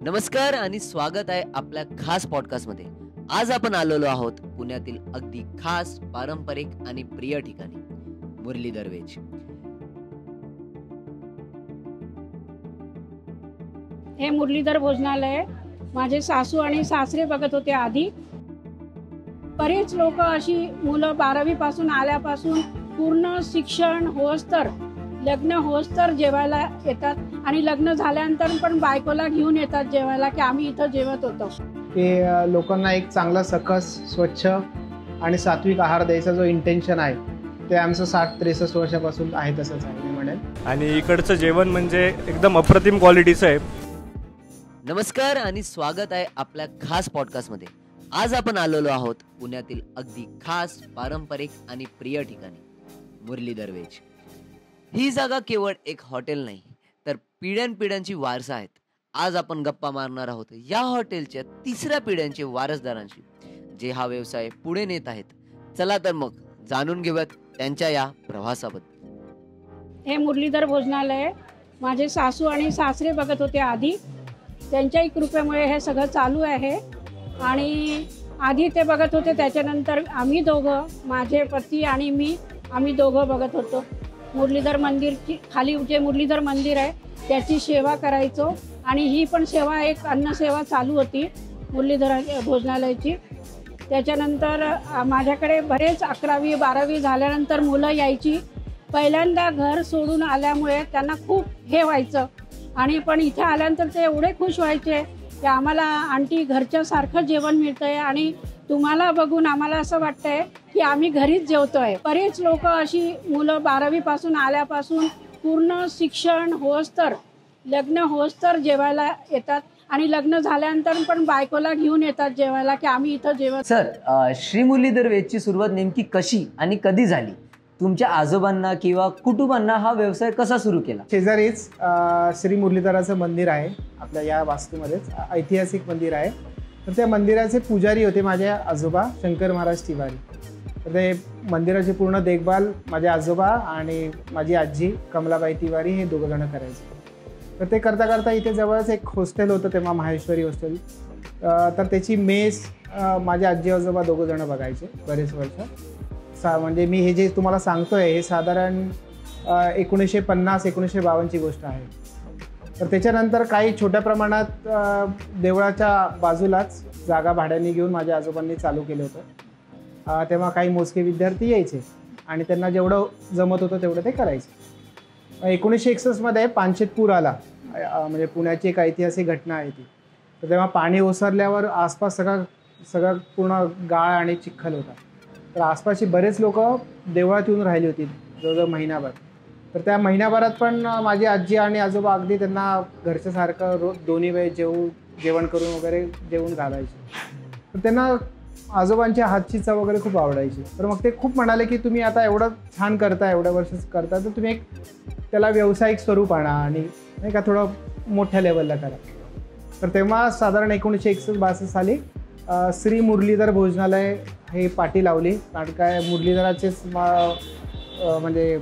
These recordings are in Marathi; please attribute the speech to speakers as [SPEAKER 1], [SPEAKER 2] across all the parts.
[SPEAKER 1] नमस्कार आणि स्वागत आहे आपल्या खास पॉडकास्टमध्ये। आज आपण आलेलो आहोत पुण्यातील अगदी खास, पारंपरिक आणि प्रिय ठिकाणी, मुरलीधर व्हेज।
[SPEAKER 2] हे मुरलीधर भोजनालय माझे सासू आणि सासरे बघत होते आधी। बरेच लोक अशी मुलं 12वी पासून आल्यापासून पूर्ण शिक्षण होस्तर, लग्न होस्तर जेवायला येतात आणि लग्न झाल्यानंतर पण बायकोला घेऊन येतात जेवायला की आम्ही इथं जेवत होतो।
[SPEAKER 3] की लोकांना एक चांगला सकस, स्वच्छ आणि सात्विक आहार द्यायचा जो इंटेन्शन आहे ते आमचं 60-63 वर्षापासून आहे तसंच आहे मी म्हणेन।
[SPEAKER 4] आणि इकडचं जेवण म्हणजे एकदम अप्रतिम क्वालिटीचं आहे।
[SPEAKER 1] नमस्कार आणि स्वागत आहे आपल्या खास पॉडकास्टमध्ये। आज आपण आलेलो आहोत पुण्यातील अगदी खास, पारंपरिक आणि प्रिय ठिकाणी, मुरलीधर व्हेज। ही जागा केवळ एक हॉटेल नाही तर पिढ्यानपिढ्यांची वारसा आहेत। आज आपण गप्पा मारणार आहोत या हॉटेलच्या 3ऱ्या पिढ्यांचे वारसदारांशी, जे हा व्यवसाय पुढे नेत आहेत। चला तर मग जाणून घेऊयात त्यांच्या या प्रवासाबद्दल।
[SPEAKER 2] हे मुरलीधर भोजनालय माझे सासू आणि सासरे बघत होते आधी, त्यांच्याही कृपेमुळे हे सगळं चालू आहे। आणि आधी ते बघत होते, त्याच्यानंतर आम्ही दोघं, माझे पती आणि मी, आम्ही दोघं बघत होतो। मुरलीधर मंदिरची खाली जे मुरलीधर मंदिर आहे त्याची सेवा करायचो आणि ही पण सेवा, एक अन्नसेवा चालू होती मुरलीधर भोजनालयाची। त्याच्यानंतर माझ्याकडे बरेच 11वी 12वी झाल्यानंतर मुलं यायची। पहिल्यांदा घर सोडून आल्यामुळे त्यांना खूप हे व्हायचं आणि पण इथे आल्यानंतर ते एवढे खुश व्हायचे की आम्हाला आंटी घरच्यासारखं जेवण मिळतंय आणि तुम्हाला बघून आम्हाला असं वाटतंय की आम्ही घरीच जेवतोय। बरेच लोक अशी मुलं 12वी पासून आल्यापासून पूर्ण शिक्षण होस्तर, लग्न होस्तर जेवायला येतात आणि लग्न झाल्यानंतर पण बायकोला घेऊन येतात जेवायला की आम्ही इथं जेवत।
[SPEAKER 1] सर, श्री मुरलीधर व्हेजची सुरुवात नेमकी कशी आणि कधी झाली? तुमच्या आजोबांना किंवा कुटुंबांना हा व्यवसाय कसा सुरू केला?
[SPEAKER 3] शेजारीच श्री मुरलीधराचं मंदिर आहे आपल्या या वास्तूमध्येच, ऐतिहासिक मंदिर आहे। तर त्या मंदिराचे पुजारी होते माझे आजोबा शंकर महाराज तिवारी। तर ते मंदिराची पूर्ण देखभाल माझे आजोबा आणि माझी आजी कमलाबाई तिवारी हे दोघं जण करायचे। तर ते करता करता इथे जवळच एक हॉस्टेल होतं तेव्हा, माहेश्वरी हॉस्टेल। तर त्याची मेस माझे आजी आजोबा दोघं जण बघायचे बरेच वर्ष। म्हणजे मी हे जे तुम्हाला सांगतोय हे साधारण 1950-1952ची गोष्ट आहे। तर त्याच्यानंतर काही छोट्या प्रमाणात देवळाच्या बाजूलाच जागा भाड्याने घेऊन माझ्या आजोबांनी चालू केलं होतं। तेव्हा काही मोजके विद्यार्थी यायचे आणि त्यांना जेवढं जमत होतं तेवढं ते करायचे। 1961मध्ये पानशेत पूर आला, म्हणजे पुण्याची एक ऐतिहासिक घटना आहे ती। तर तेव्हा पाणी ओसरल्यावर आसपास सगळं पूर्ण गाळ आणि चिखल होता। तर आसपासची बरेच लोक देवळात येऊन राहिली होती जवळजवळ महिनाभर। तर त्या महिन्याभरात पण माझी आजी आणि आजोबा अगदी त्यांना घरच्यासारखं दोन्ही वेळ जेवण करून वगैरे जेवून घालायचे। तर त्यांना आजोबांच्या हातची चव वगैरे खूप आवडायची। तर मग ते खूप म्हणाले की तुम्ही आता एवढं छान करता, एवढ्या वर्ष करता, तर तुम्ही एक त्याला व्यावसायिक स्वरूप आणा आणि नाही का थोडं मोठ्या लेवलला करा। तर तेव्हा साधारण 1961-62 साली श्री मुरलीधर भोजनालय हे पाटी लावली। कारण काय, मुरलीधराचेच म्हणजे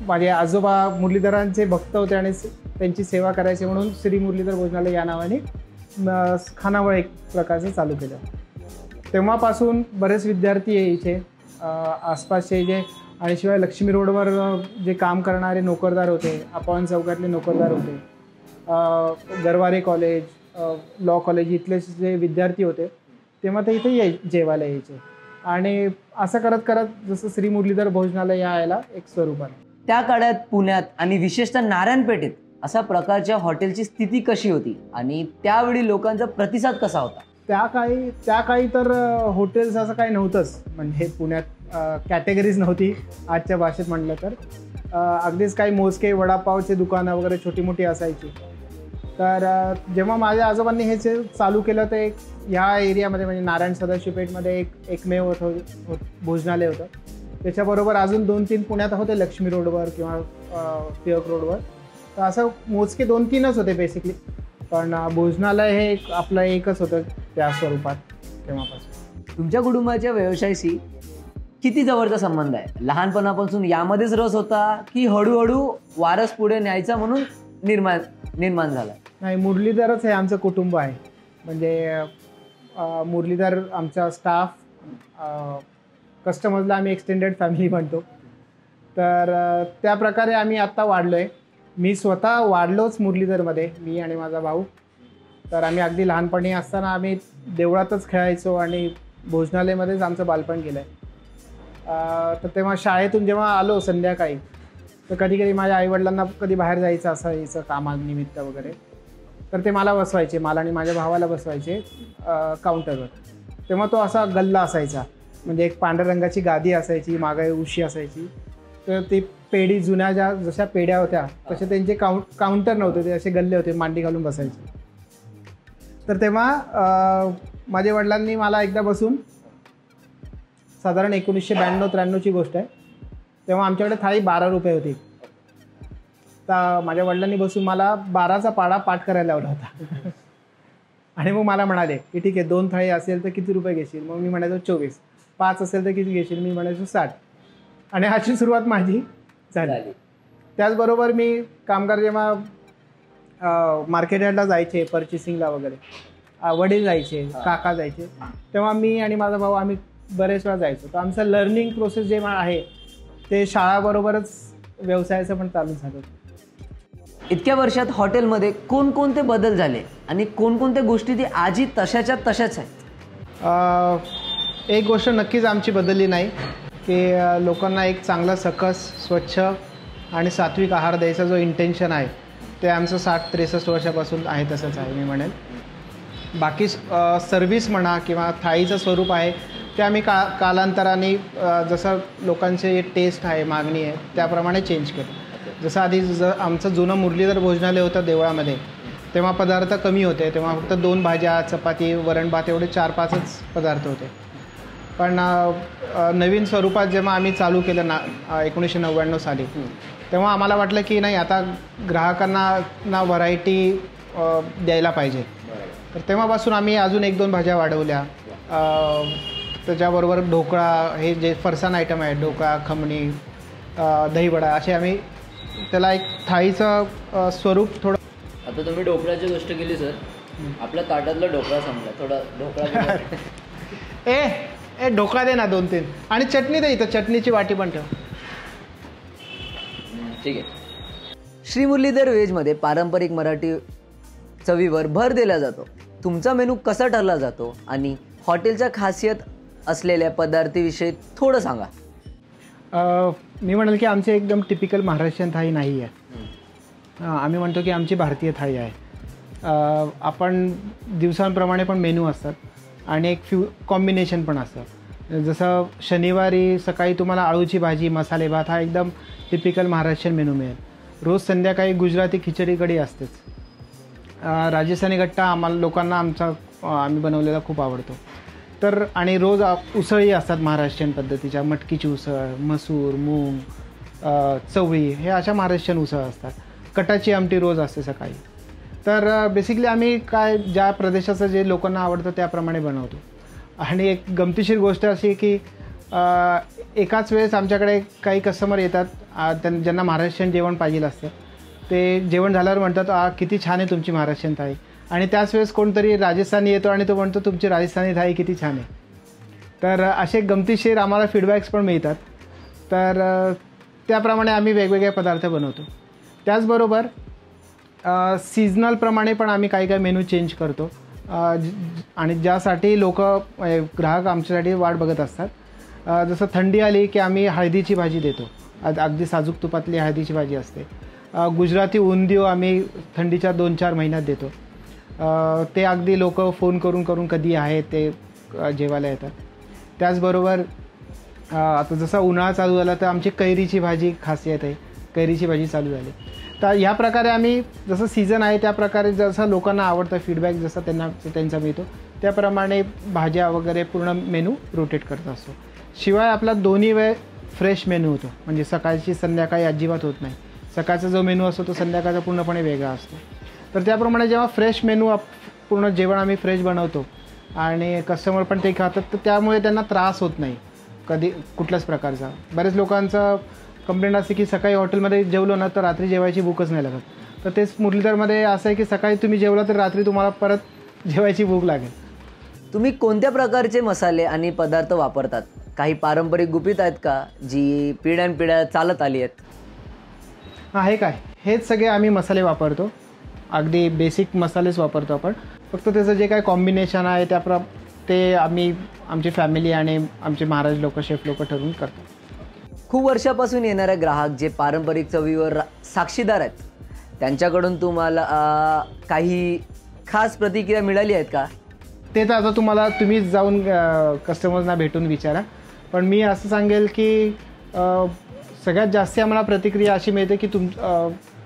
[SPEAKER 3] माझे आजोबा मुरलीधरांचे भक्त होते आणि त्यांची सेवा करायची म्हणून श्री मुरलीधर भोजनालय या नावाने खानावळ एक प्रकारचं चालू केलं। तेव्हापासून बरेच विद्यार्थी आहे इथे आसपासचे जे, आणि शिवाय लक्ष्मी रोडवर जे काम करणारे नोकरदार होते, अपवन चौकातले नोकरदार होते, गरवारे कॉलेज, लॉ कॉलेज इथले जे विद्यार्थी होते तेव्हा ते इथे जेवायला यायचे। आणि असं करत करत जसं श्री मुरलीधर भोजनालय यायला एक स्वरूप आलं।
[SPEAKER 1] त्या काळात पुण्यात आणि विशेषतः नारायणपेठेत अशा प्रकारच्या हॉटेलची स्थिती कशी होती आणि त्यावेळी लोकांचा प्रतिसाद कसा होता?
[SPEAKER 3] त्या काळी तर हॉटेल्स असं काही नव्हतंच, म्हणजे पुण्यात कॅटेगरीज नव्हती आजच्या भाषेत म्हटलं तर। अगदीच काही मोजके वडापावचे दुकानं वगैरे छोटी मोठी असायची। तर जेव्हा माझ्या आजोबांनी हे चालू केलं तर एक ह्या एरियामध्ये, म्हणजे नारायण सदाशिवपेठमध्ये एकमेव भोजनालय होतं। त्याच्याबरोबर अजून 2-3 पुण्यात होते, लक्ष्मी रोडवर किंवा टिळक रोडवर। तर असं मोजके 2-3च होते बेसिकली, पण भोजनालय हे आपलं एकच होतं त्या स्वरूपात तेव्हापासून।
[SPEAKER 1] तुमच्या कुटुंबाच्या व्यवसायाशी किती जवळचा संबंध आहे? लहानपणापासून यामध्येच रस होता की हळूहळू वारस पुढे न्यायचा म्हणून निर्माण झाला?
[SPEAKER 3] नाही, मुरलीधरच हे आमचं कुटुंब आहे. म्हणजे मुरलीधर आमचा स्टाफ, कस्टमर्सला आम्ही एक्सटेंडेड फॅमिली म्हणतो. तर त्या प्रकारे आम्ही आत्ता वाढलो आहे. मी स्वतः वाढलोच मुरलीधरमध्ये, मी आणि माझा भाऊ. तर आम्ही अगदी लहानपणी असताना आम्ही देवळातच खेळायचो आणि भोजनालयमध्येच आमचं बालपण गेलं आहे. तर तेव्हा शाळेतून जेव्हा आलो संध्याकाळी, तर कधी कधी माझ्या आईवडिलांना कधी बाहेर जायचं असायचं कामानिमित्त वगैरे, तर ते मला बसवायचे, मला आणि माझ्या भावाला बसवायचे काउंटरवर. तेव्हा तो असा गल्ला असायचा, म्हणजे एक पांढऱ्या रंगाची गादी असायची, मागे उशी असायची. तर ती पेढी जुन्या ज्या जशा पेढ्या होत्या तसे त्यांचे काउंटर नव्हते, ते असे गल्ले होते, मांडी घालून बसायचे. तर तेव्हा माझ्या वडिलांनी मला एकदा बसून, साधारण 1992-93ची गोष्ट आहे, तेव्हा आमच्याकडे थाळी 12 रुपये होती. तर माझ्या वडिलांनी बसून मला 12चा पाढा पाठ करायला लावला होता. आणि मग मला म्हणाले की ठीक आहे, 2 थाळी असेल तर किती रुपये घेशील? मग मी म्हणायचो 24. 5 असेल तर किती घेशील? मी म्हणायचो 60. आणि अशी सुरुवात माझी झाली. त्याचबरोबर मी कामगार जेव्हा मार्केट यार्डला जायचे पर्चेसिंगला वगैरे, वडील जायचे, काका जायचे, तेव्हा मी आणि माझा भाऊ आम्ही बरेच वेळा जायचो. तर आमचं लर्निंग प्रोसेस जे आहे ते शाळाबरोबरच व्यवसायाचं पण चालू झालं.
[SPEAKER 1] इतक्या वर्षात हॉटेलमध्ये कोणकोणते बदल झाले आणि कोणकोणत्या गोष्टी ती आजी तशाच्या तशाच आहेत?
[SPEAKER 3] एक गोष्ट नक्कीच आमची बदलली नाही की लोकांना एक चांगला सकस, स्वच्छ आणि सात्विक आहार द्यायचा जो इंटेन्शन आहे ते आमचं 60-63 वर्षापासून आहे तसंच आहे मी म्हणेल. बाकी सर्व्हिस म्हणा किंवा थाळीचं स्वरूप आहे ते आम्ही कालांतराने जसं लोकांचे टेस्ट आहे, मागणी आहे त्याप्रमाणे चेंज केलं. जसं आधी आमचं जुनं मुरलीधर भोजनालय होतं देवळामध्ये, तेव्हा पदार्थ कमी होते, तेव्हा फक्त 2 भाज्या, चपाती, वरण भात एवढे 4-5च पदार्थ होते. पण नवीन स्वरूपात जेव्हा आम्ही चालू केलं 1999 साली, तेव्हा आम्हाला वाटलं की नाही, आता ग्राहकांना व्हरायटी द्यायला पाहिजे. तर तेव्हापासून आम्ही अजून 1-2 भाज्या वाढवल्या. त्याच्याबरोबर ढोकळा, हे जे फरसाण आयटम आहे, ढोकळा, खमणी, दहीवडा, असे आम्ही त्याला एक थाळीचं स्वरूप थोडं.
[SPEAKER 1] आता तुम्ही ढोकळ्याची गोष्ट केली सर, आपल्या ताटातला ढोकळा संपला, थोडा ढोकळा.
[SPEAKER 3] ए ढोकळा दे ना 2-3, आणि चटणी दे, इथं चटणीची वाटी पण ठेव.
[SPEAKER 1] ठीक आहे. श्री मुरलीधर व्हेजमध्ये पारंपरिक मराठी चवीवर भर दिला जातो. तुमचा मेनू कसा ठरला जातो आणि हॉटेलच्या खासियत असलेल्या पदार्थाविषयी थोडं सांगा.
[SPEAKER 3] मी म्हणाल की आमची एकदम टिपिकल महाराष्ट्रीयन थाळी नाही आहे. आम्ही म्हणतो की आमची भारतीय थाळी आहे. आपण दिवसांप्रमाणे पण मेनू असतात आणि एक फ्यू कॉम्बिनेशन पण असतात. जसं शनिवारी सकाळी तुम्हाला आळूची भाजी, मसाले भात हा एकदम टिपिकल महाराष्ट्रीयन मेनू मिळेल. रोज संध्याकाळी गुजराती खिचडी कढी असतेच. राजस्थानी गट्टा आम्हाला लोकांना आम्ही बनवलेला खूप आवडतो. तर आणि रोज उसळी असतात महाराष्ट्रीयन पद्धतीच्या, मटकीची उसळ, मसूर, मूग, चवळी, हे अशा महाराष्ट्रीयन उसळ असतात. कटाची आमटी रोज असते सकाळी. तर बेसिकली आम्ही काय ज्या प्रदेशाचं जे लोकांना आवडतं त्याप्रमाणे बनवतो. आणि एक गमतीशीर गोष्ट अशी की एकाच वेळेस आमच्याकडे काही कस्टमर येतात, ज्यांना महाराष्ट्रीयन जेवण पाहिजे असतं. ते जेवण झाल्यावर म्हणतात किती छान आहे तुमची महाराष्ट्रीयन थाळी. आणि त्याच वेळेस कोणतरी राजस्थानी येतो आणि तो म्हणतो तुमची राजस्थानी थाळी किती छान आहे. तर असे गमतीशीर आम्हाला फीडबॅक्स पण मिळतात. तर त्याप्रमाणे आम्ही वेगवेगळे पदार्थ बनवतो. त्याचबरोबर सीजनलप्रमाणे पण आम्ही काही मेनू चेंज करतो आणि ज्यासाठी ग्राहक आमच्यासाठी वाट बघत असतात. जसं थंडी आली की आम्ही हळदीची भाजी देतो, अगदी साजूक तुपातली हळदीची भाजी असते. गुजराती उंदियो आम्ही थंडीच्या 2-4 महिन्यात देतो. ते अगदी लोक फोन करून कधी आहे ते जेवायला येतात. त्याचबरोबर आता जसा उन्हाळा चालू झाला तर आमची कैरीची भाजी खासियत आहे, कैरीची भाजी चालू झाली. तर ह्या प्रकारे आम्ही जसं सीझन आहे त्याप्रकारे जसं लोकांना आवडतं, फीडबॅक जसा त्यांचा मिळतो त्याप्रमाणे भाज्या वगैरे पूर्ण मेनू रोटेट करत असतो. शिवाय आपला दोन्ही वेळ फ्रेश मेनू होतो, म्हणजे सकाळची संध्याकाळी अजिबात होत नाही. सकाळचा जो मेनू असतो तो संध्याकाळचा पूर्णपणे वेगळा असतो. तर त्याप्रमाणे जेव्हा फ्रेश मेनू पूर्ण जेवण आम्ही फ्रेश बनवतो आणि कस्टमर पण ते खातात, तर त्यामुळे त्यांना त्रास होत नाही कधी कुठल्याच प्रकारचा. बरेच लोकांचा कंप्लेंट असते की सकाळी हॉटेलमध्ये जेवलो ना तर रात्री जेवायची भूकच नाही लागत. तर तेच मुरलीधरमध्ये असं आहे की सकाळी तुम्ही जेवला तर रात्री तुम्हाला परत जेवायची भूक लागेल.
[SPEAKER 1] तुम्ही कोणत्या प्रकारचे मसाले आणि पदार्थ वापरतात? काही पारंपरिक गुपित आहेत का जी पिढ्यानपिढ्या चालत आली आहेत?
[SPEAKER 3] आहे काय, हेच सगळे आम्ही मसाले वापरतो. अगदी बेसिक मसालेच वापरतो आपण. फक्त त्याचं जे काय कॉम्बिनेशन आहे ते आम्ही आमची फॅमिली आणि आमचे महाराज लोक, शेफ लोक ठरवून करतो.
[SPEAKER 1] खूप वर्षापासून येणारे ग्राहक जे पारंपरिक चवीवर साक्षीदार आहेत, त्यांच्याकडून तुम्हाला काही खास प्रतिक्रिया मिळाली आहेत का?
[SPEAKER 3] ते तर आता तुम्हीच जाऊन कस्टमर्सना भेटून विचारा. पण मी असं सांगेल की सगळ्यात जास्त आम्हाला प्रतिक्रिया अशी मिळते की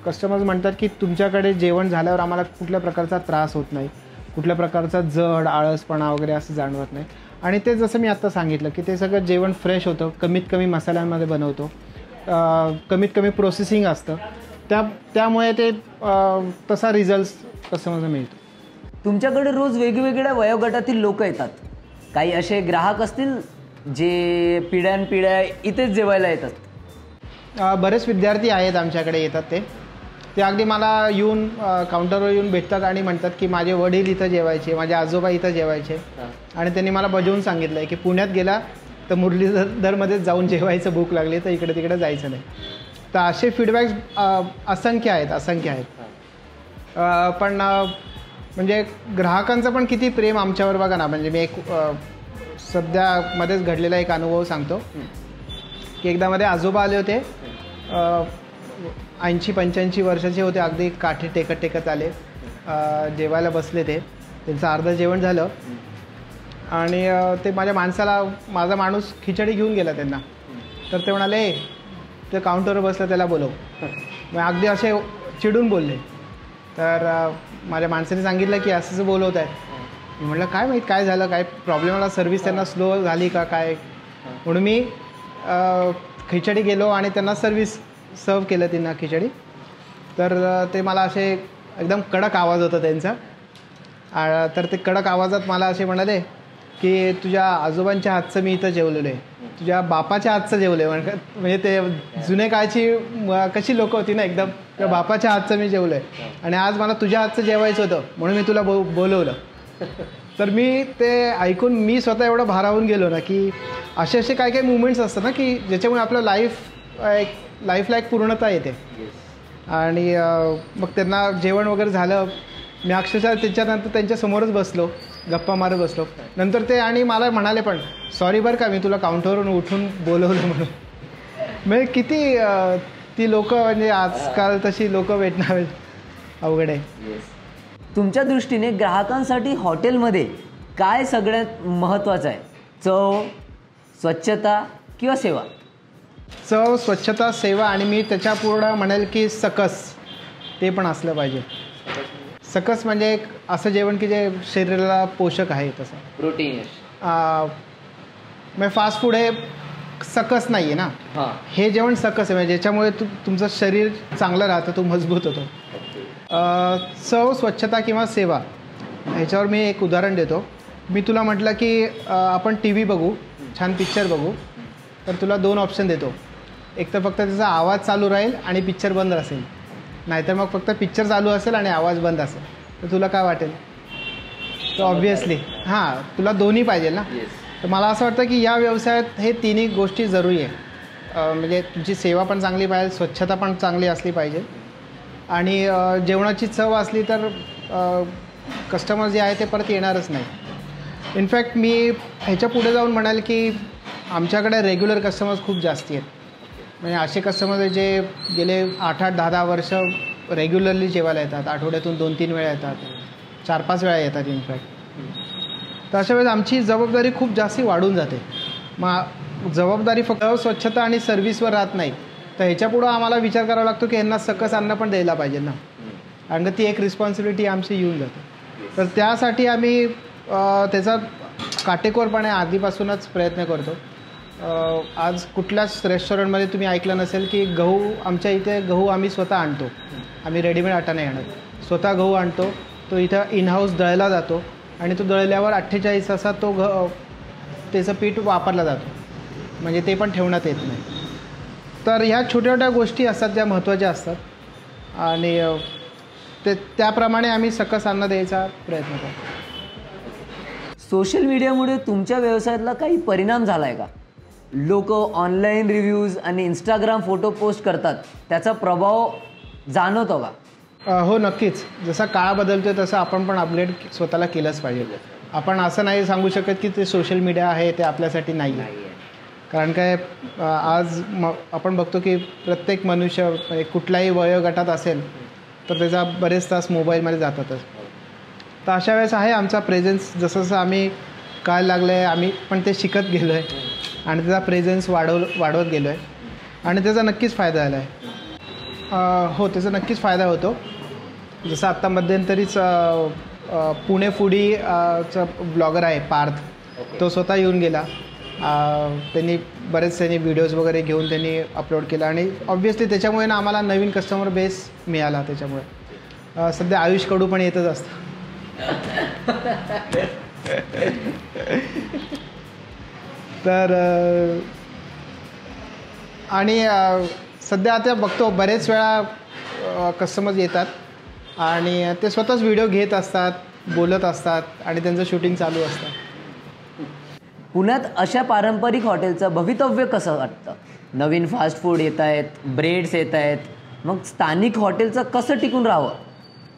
[SPEAKER 3] कस्टमर्स म्हणतात की तुमच्याकडे जेवण झाल्यावर आम्हाला कुठल्या प्रकारचा त्रास होत नाही, कुठल्या प्रकारचा जड आळसपणा वगैरे असं जाणवत नाही. आणि ते जसं मी आत्ता सांगितलं की ते सगळं जेवण फ्रेश होतं, कमीत कमी मसाल्यांमध्ये बनवतो, कमीत कमी प्रोसेसिंग असतं, त्यामुळे ते तसा रिझल्ट कस्टमर्सना मिळतो.
[SPEAKER 1] तुमच्याकडे रोज वेगवेगळ्या वयोगटातील लोक येतात. काही असे ग्राहक असतील जे पिढ्यानपिढ्या इथेच जेवायला येतात?
[SPEAKER 3] बरेच विद्यार्थी आहेत आमच्याकडे येतात. ते अगदी मला येऊन काउंटरवर येऊन भेटतात आणि म्हणतात की माझे वडील इथं जेवायचे, माझे आजोबा इथं जेवायचे, आणि त्यांनी मला बजावून सांगितलं आहे की पुण्यात गेला तर मुरलीधरमध्येच जाऊन जेवायचं, भूक लागली तर इकडे तिकडे जायचं नाही. तर असे फीडबॅक्स असंख्य आहेत. पण म्हणजे ग्राहकांचं पण किती प्रेम आमच्यावर बघा ना. म्हणजे मी एक सध्यामध्येच घडलेला एक अनुभव सांगतो की एकदा मध्ये आजोबा आले होते, 80-85 वर्षाचे होते, अगदी काठी टेकत आले, जेवायला बसले. त्यांचं अर्धं जेवण झालं आणि ते माझा माणूस खिचडी घेऊन गेला त्यांना. तर ते म्हणाले ते काउंटरवर बसलं, त्याला बोलव. मग अगदी असे चिडून बोलले. तर माझ्या माणसाने सांगितलं की असं बोलवत आहे. मी म्हटलं काय माहीत काय झालं, काय प्रॉब्लेम आला, सर्व्हिस त्यांना स्लो झाली का काय. म्हणून मी खिचडी गेलो आणि त्यांना सर्व केलं त्यांना खिचडी. तर ते मला असे एकदम कडक आवाज होता त्यांचा. तर ते कडक आवाजात मला असे म्हणाले की तुझ्या आजोबांच्या हातचं मी इथं जेवलेलो आहे, तुझ्या बापाच्या हातचं जेवले. म्हणजे ते जुने काळची कशी लोकं होती ना, एकदम त्या बापाच्या हातचं मी जेवलो आहे आणि आज मला तुझ्या हातचं जेवायचं होतं म्हणून मी तुला बोलवलं. तर मी ते ऐकून मी स्वतः एवढं भारावून गेलो ना की असे काही मुवमेंट्स असतात ना की ज्याच्यामुळे आपलं लाईफला एक पूर्णता येते. आणि मग त्यांना जेवण वगैरे झालं, मी अक्षरशः त्याच्यानंतर त्यांच्यासमोरच बसलो, गप्पा मारत बसलो. नंतर ते आणि मला म्हणाले पण सॉरी बरं का मी तुला काउंटरवरून उठून बोलवलं म्हणून. म्हणजे किती ती लोकं, म्हणजे आजकाल तशी लोकं भेटणार अवघड आहे.
[SPEAKER 1] तुमच्या दृष्टीने ग्राहकांसाठी हॉटेलमध्ये काय सगळ्यात महत्त्वाचं आहे? चव, स्वच्छता किंवा सेवा?
[SPEAKER 3] चव, स्वच्छता, सेवा आणि मी त्याच्यापुढं म्हणेल की सकस ते पण असलं पाहिजे. सकस म्हणजे एक असं जेवण की जे शरीराला पोषक आहे, तसं
[SPEAKER 1] प्रोटीन.
[SPEAKER 3] म्हणजे फास्ट फूड हे सकस नाही आहे ना, हे जेवण सकस आहे, म्हणजे ज्याच्यामुळे तुमचं शरीर चांगलं राहतं, तो मजबूत होतो. चव, स्वच्छता किंवा सेवा ह्याच्यावर मी एक उदाहरण देतो. मी तुला म्हटलं की आपण टी व्ही बघू, छान पिक्चर बघू, तर तुला 2 ऑप्शन देतो. एक तर फक्त त्याचा आवाज चालू राहील आणि पिक्चर बंद असेल, नाहीतर मग फक्त पिक्चर चालू असेल आणि आवाज बंद असेल. तर तुला काय वाटेल? तर ऑब्व्हियसली तुला दोन्ही पाहिजे ना. तर मला असं वाटतं की या व्यवसायात हे तिन्ही गोष्टी जरुरी आहे. म्हणजे तुमची सेवा पण चांगली पाहिजे, स्वच्छता पण चांगली असली पाहिजे आणि जेवणाची चव असली तर कस्टमर जे आहे ते परत येणारच नाही. इनफॅक्ट मी ह्याच्या पुढे जाऊन म्हणाल की आमच्याकडे रेग्युलर कस्टमर्स खूप जास्ती आहेत. म्हणजे असे कस्टमर जे गेले 8-8, 10-10 वर्ष रेग्युलरली जेवायला येतात, आठवड्यातून 2-3 वेळा येतात, 4-5 वेळा येतात इनफॅक्ट. तर अशा वेळेस आमची जबाबदारी खूप जास्ती वाढून जाते. मग जबाबदारी फक्त स्वच्छता आणि सर्व्हिसवर राहत नाही, तर ह्याच्यापुढं आम्हाला विचार करावा लागतो की यांना सकस अन्न पण द्यायला पाहिजे ना, कारण ती एक रिस्पॉन्सिबिलिटी आमची येऊन जाते. तर त्यासाठी आम्ही त्याचा काटेकोरपणे आधीपासूनच प्रयत्न करतो. आज कुठल्याच रेस्टॉरंटमध्ये तुम्ही ऐकलं नसेल की आमच्या इथे गहू आम्ही स्वतः आणतो, आम्ही रेडीमेड आटा नाही आणत, स्वतः गहू आणतो. तो इथं इनहाऊस दळला जातो आणि तो दळल्यावर 48 तासात त्याचं पीठ वापरला जातो, म्हणजे ते पण ठेवण्यात येत नाही. तर ह्या छोट्या छोट्या गोष्टी असतात ज्या महत्त्वाच्या असतात आणि त्याप्रमाणे आम्ही सकस अन्न द्यायचा प्रयत्न करतो.
[SPEAKER 1] सोशल मीडियामुळे तुमच्या व्यवसायातला काही परिणाम झाला आहे का? लोक ऑनलाईन रिव्ह्यूज आणि इंस्टाग्राम फोटो पोस्ट करतात, त्याचा प्रभाव जाणवतो का?
[SPEAKER 3] हो, नक्कीच. जसा काळ बदलतोय तसं आपण पण अपग्रेड स्वतःला केलंच पाहिजे. आपण असं नाही सांगू शकत की ते सोशल मीडिया आहे ते आपल्यासाठी नाही आहे. कारण काय आज आपण बघतो की प्रत्येक मनुष्य कुठल्याही वयोगटात असेल तर त्याचा बरेच तास मोबाईलमध्ये जातातच. तर अशा वेळेस आहे आमचा प्रेझेन्स, जसं जसं आम्ही कळायला लागलं आहे आम्ही पण ते शिकत गेलो आहे आणि त्याचा प्रेझेन्स वाढवत गेलो आहे आणि त्याचा नक्कीच फायदा झाला आहे. हो, त्याचा नक्कीच फायदा होतो. जसं आत्ता मध्यंतरीच पुणे फूडी चा ब्लॉगर आहे पार्थ, तो स्वतः येऊन गेला. त्यांनी व्हिडिओज वगैरे घेऊन त्यांनी अपलोड केला आणि ऑब्व्हियसली त्याच्यामुळे ना आम्हाला नवीन कस्टमर बेस मिळाला. त्याच्यामुळे सध्या आयुष कडू पण येतच असतं. तर आणि सध्या आता बघतो बरेच वेळा कस्टमर्स येतात आणि ते स्वतःच व्हिडिओ घेत असतात, बोलत असतात आणि त्यांचं शूटिंग चालू असतं.
[SPEAKER 1] पुण्यात अशा पारंपरिक हॉटेलचं भवितव्य कसं वाटतं? नवीन फास्ट फूड येत आहेत, ब्रेड्स येत आहेत, मग स्थानिक हॉटेलचं कसं टिकून राहावं?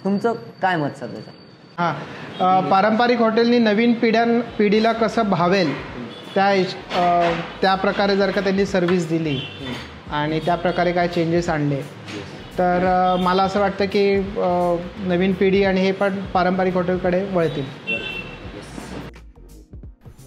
[SPEAKER 1] तुमचं काय मत सर त्याचं?
[SPEAKER 3] पारंपरिक हॉटेलनी नवीन पिढीला कसं भावेल त्या प्रकारे जर का त्यांनी सर्व्हिस दिली आणि त्या प्रकारे काय चेंजेस आणले तर मला असं वाटतं की नवीन पिढी आणि हे पण पारंपरिक हॉटेलकडे वळतील.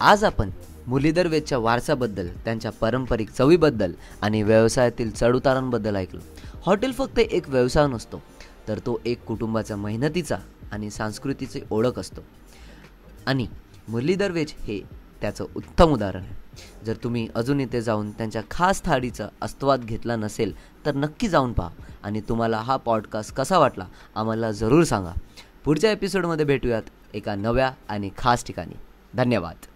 [SPEAKER 1] आज आपण मुरलीधर वेजच्या वारसाबद्दल, त्यांच्या पारंपरिक चवीबद्दल आणि व्यवसायातील चढउतारांबद्दल ऐकलं. हॉटेल फक्त एक व्यवसाय नसतो, तर तो एक कुटुंबाचा मेहनतीचा आणि संस्कृतीची ओळख असतो आणि मुरलीधर वेज हे त्याचं उत्तम उदाहरण आहे. जर तुम्ही अजून इथे जाऊन त्यांच्या खास थाळीचा आस्वाद घेतला नसेल तर नक्की जाऊन पहा आणि तुम्हाला हा पॉडकास्ट कसा वाटला आम्हाला जरूर सांगा. पुढच्या एपिसोडमध्ये भेटूयात एका नव्या आणि खास ठिकाणी. धन्यवाद.